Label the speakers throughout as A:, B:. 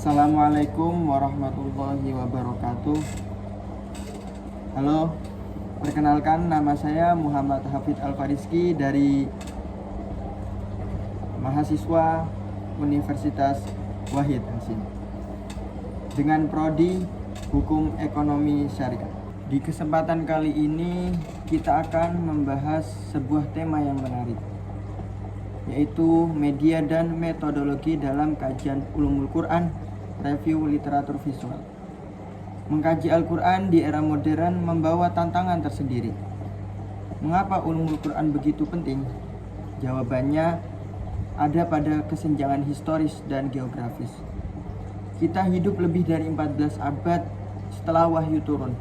A: Assalamualaikum warahmatullahi wabarakatuh. Halo, perkenalkan nama saya Muhammad Hafid Al-Fariski dari mahasiswa Universitas Wahid Hasim dengan prodi Hukum Ekonomi Syariah. Di kesempatan kali ini kita akan membahas sebuah tema yang menarik, yaitu media dan metodologi dalam kajian Ulumul Quran, review literatur visual. Mengkaji Al-Quran di era modern membawa tantangan tersendiri. Mengapa Ulumul Quran begitu penting? Jawabannya ada pada kesenjangan historis dan geografis. Kita hidup lebih dari 14 abad setelah wahyu turun.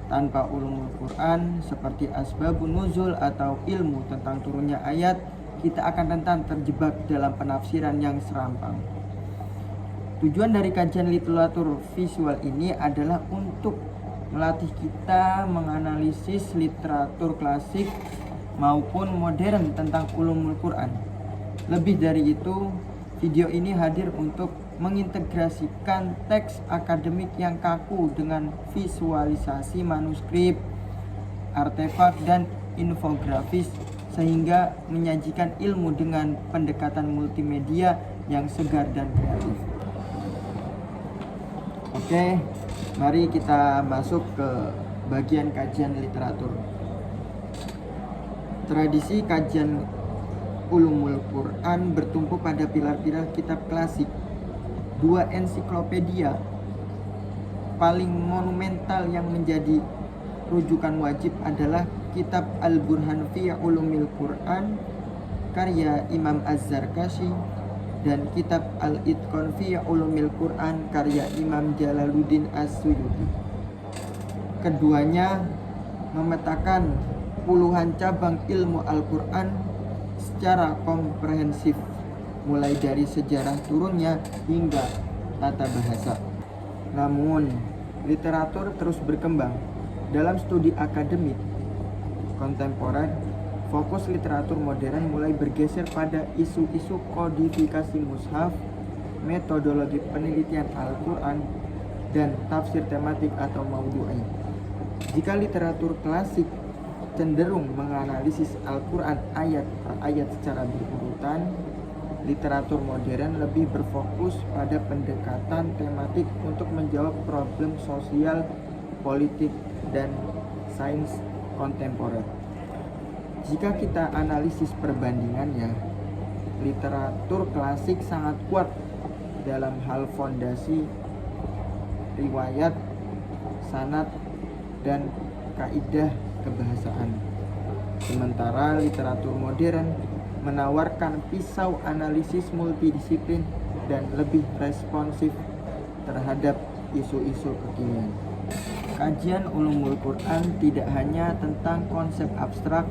A: Tanpa Ulumul Quran seperti asbabun nuzul atau ilmu tentang turunnya ayat, kita akan rentan terjebak dalam penafsiran yang serampang. Tujuan dari kajian literatur visual ini adalah untuk melatih kita menganalisis literatur klasik maupun modern tentang ulumul Quran. Lebih dari itu, video ini hadir untuk mengintegrasikan teks akademik yang kaku dengan visualisasi manuskrip, artefak, dan infografis, sehingga menyajikan ilmu dengan pendekatan multimedia yang segar dan kreatif. Oke, mari kita masuk ke bagian kajian literatur. Tradisi kajian Ulumul Quran bertumpu pada pilar-pilar kitab klasik. Dua ensiklopedia paling monumental yang menjadi rujukan wajib adalah kitab Al-Burhan fi Ulumil Quran karya Imam Az-Zarkashi dan kitab Al-Itqan fi Ulumil Quran karya Imam Jalaluddin As-Suyuti. Keduanya memetakan puluhan cabang ilmu Al-Quran secara komprehensif, mulai dari sejarah turunnya hingga tata bahasa. Namun, literatur terus berkembang. Dalam studi akademik kontemporer, fokus literatur modern mulai bergeser pada isu-isu kodifikasi mushaf, metodologi penelitian Al-Quran, dan tafsir tematik atau maudu'i. Jika literatur klasik cenderung menganalisis Al-Quran ayat per ayat secara berurutan, literatur modern lebih berfokus pada pendekatan tematik untuk menjawab problem sosial, politik, dan sains kontemporer. Jika kita analisis perbandingannya, literatur klasik sangat kuat dalam hal fondasi, riwayat, sanad, dan kaidah kebahasaan. Sementara literatur modern menawarkan pisau analisis multidisiplin dan lebih responsif terhadap isu-isu kekinian. Kajian Ulumul Quran tidak hanya tentang konsep abstrak,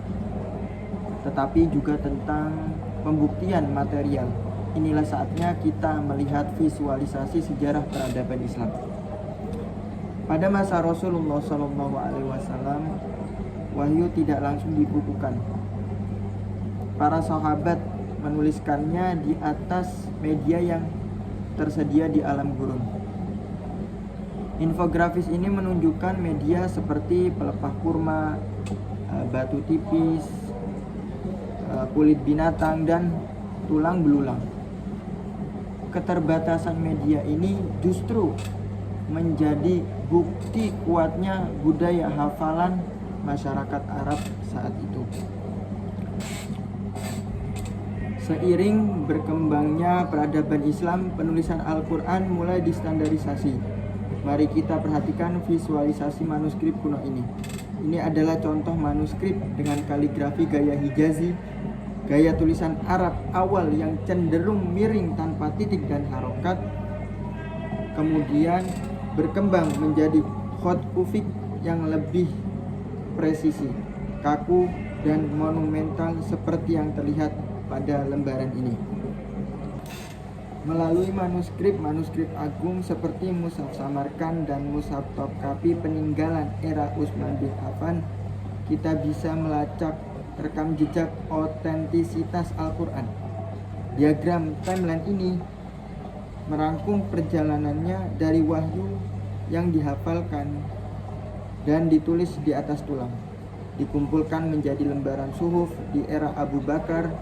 A: tetapi juga tentang pembuktian material. Inilah saatnya kita melihat visualisasi sejarah peradaban Islam. Pada masa Rasulullah SAW, wahyu tidak langsung dibukukan. Para sahabat menuliskannya di atas media yang tersedia di alam gurun. Infografis ini menunjukkan media seperti pelepah kurma, batu tipis, kulit binatang, dan tulang belulang. Keterbatasan media ini justru menjadi bukti kuatnya budaya hafalan masyarakat Arab saat itu. Seiring berkembangnya peradaban Islam, penulisan Al-Quran mulai distandarisasi. Mari kita perhatikan visualisasi manuskrip kuno ini. Ini adalah contoh manuskrip dengan kaligrafi gaya Hijazi, gaya tulisan Arab awal yang cenderung miring tanpa titik dan harokat, kemudian berkembang menjadi khot kufik yang lebih presisi, kaku, dan monumental seperti yang terlihat pada lembaran ini. Melalui manuskrip agung seperti Mushaf Samarkand dan Mushaf Topkapi peninggalan era Utsman bin Affan, kita bisa melacak rekam jejak otentisitas Al-Quran. Diagram timeline ini merangkum perjalanannya dari wahyu yang dihafalkan dan ditulis di atas tulang, dikumpulkan menjadi lembaran suhuf di era Abu Bakar,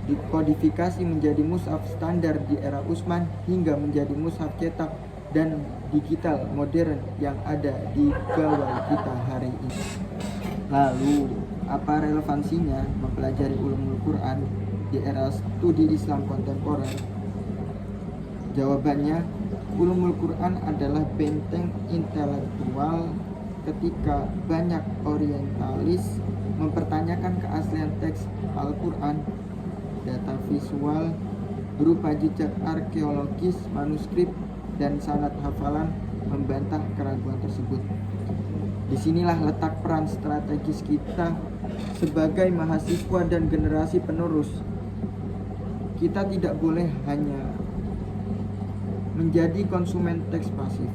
A: dikodifikasi menjadi mushaf standar di era Utsman, hingga menjadi mushaf cetak dan digital modern yang ada di gawai kita hari ini. Lalu, apa relevansinya mempelajari ulumul Quran di era studi Islam kontemporer? Jawabannya, ulumul Quran adalah benteng intelektual ketika banyak orientalis mempertanyakan keaslian teks Al-Quran. Data visual berupa jejak arkeologis, manuskrip, dan sanad hafalan membantah keraguan tersebut. Disinilah letak peran strategis kita sebagai mahasiswa dan generasi penerus. Kita tidak boleh hanya menjadi konsumen teks pasif.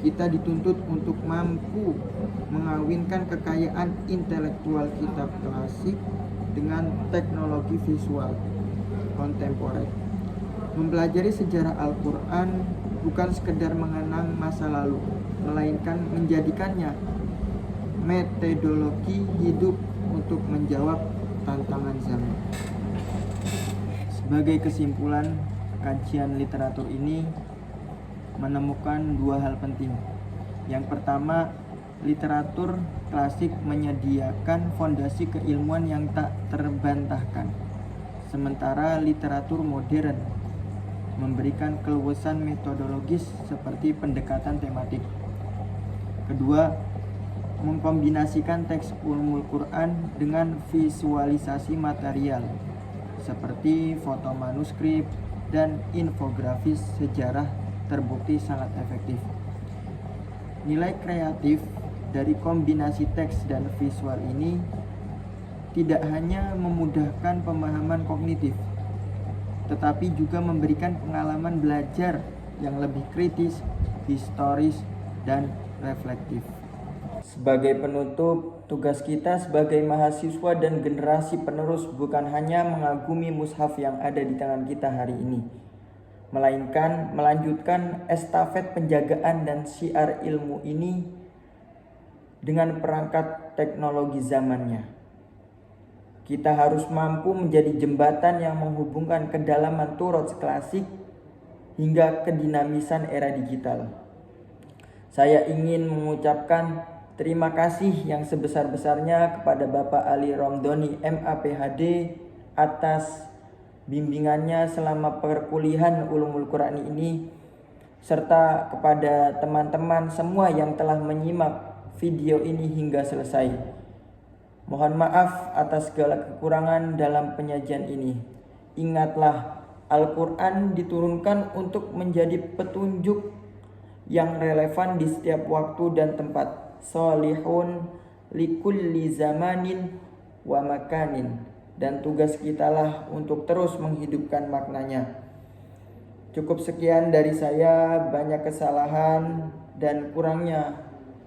A: Kita dituntut untuk mampu mengawinkan kekayaan intelektual kitab klasik dengan teknologi visual kontemporer. Mempelajari sejarah Al-Quran bukan sekedar mengenang masa lalu, melainkan menjadikannya metodologi hidup untuk menjawab tantangan zaman. Sebagai kesimpulan, kajian literatur ini menemukan dua hal penting. Yang pertama, literatur klasik menyediakan fondasi keilmuan yang tak terbantahkan, sementara literatur modern memberikan keluasan metodologis seperti pendekatan tematik. Kedua, mengkombinasikan teks ulumul Quran dengan visualisasi material seperti foto manuskrip dan infografis sejarah terbukti sangat efektif. Nilai kreatif dari kombinasi teks dan visual ini tidak hanya memudahkan pemahaman kognitif, tetapi juga memberikan pengalaman belajar yang lebih kritis, historis, dan reflektif. Sebagai penutup, tugas kita sebagai mahasiswa dan generasi penerus bukan hanya mengagumi mushaf yang ada di tangan kita hari ini, melainkan melanjutkan estafet penjagaan dan syiar ilmu ini dengan perangkat teknologi zamannya. Kita harus mampu menjadi jembatan yang menghubungkan kedalaman Turots klasik hingga kedinamisan era digital. Saya ingin mengucapkan terima kasih yang sebesar-besarnya kepada Bapak Ali Romdoni MA PhD atas bimbingannya selama perkuliahan ulumul Quran ini, serta kepada teman-teman semua yang telah menyimak video ini hingga selesai. Mohon maaf atas segala kekurangan dalam penyajian ini. Ingatlah, Al-Quran diturunkan untuk menjadi petunjuk yang relevan di setiap waktu dan tempat. Sholihun likulli zamanin wa makanin. Dan tugas kitalah untuk terus menghidupkan maknanya. Cukup sekian dari saya, banyak kesalahan dan kurangnya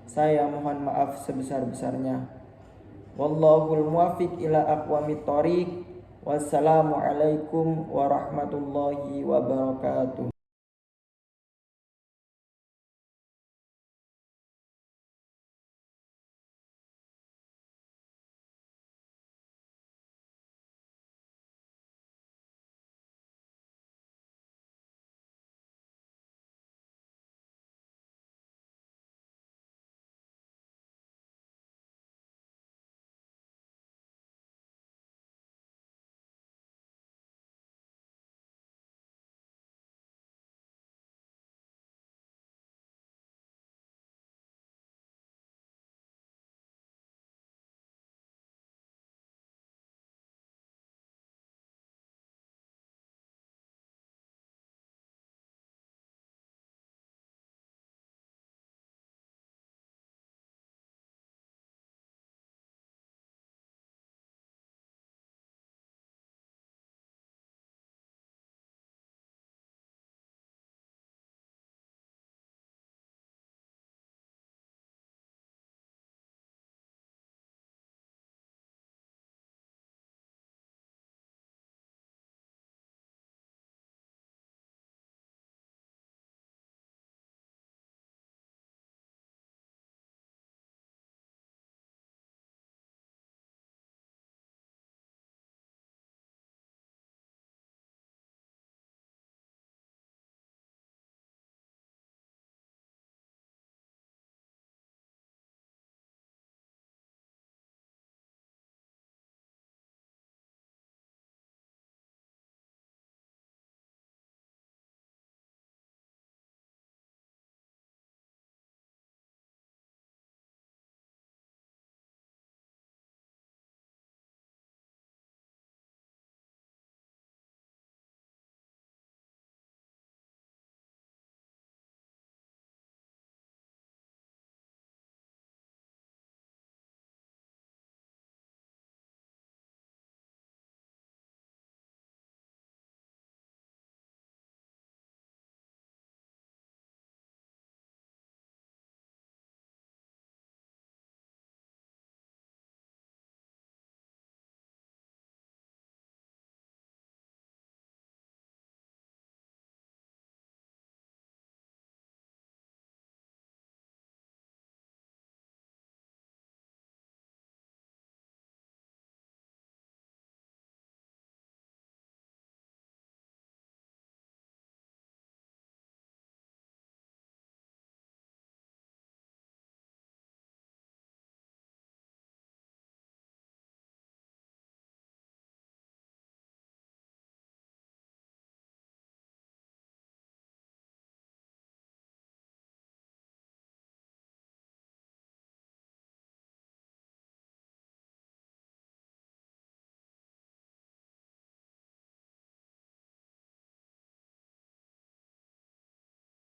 A: saya mohon maaf sebesar-besarnya. Wallahul muwaffiq ila aqwamit thoriq. Wassalamualaikum warahmatullahi wabarakatuh.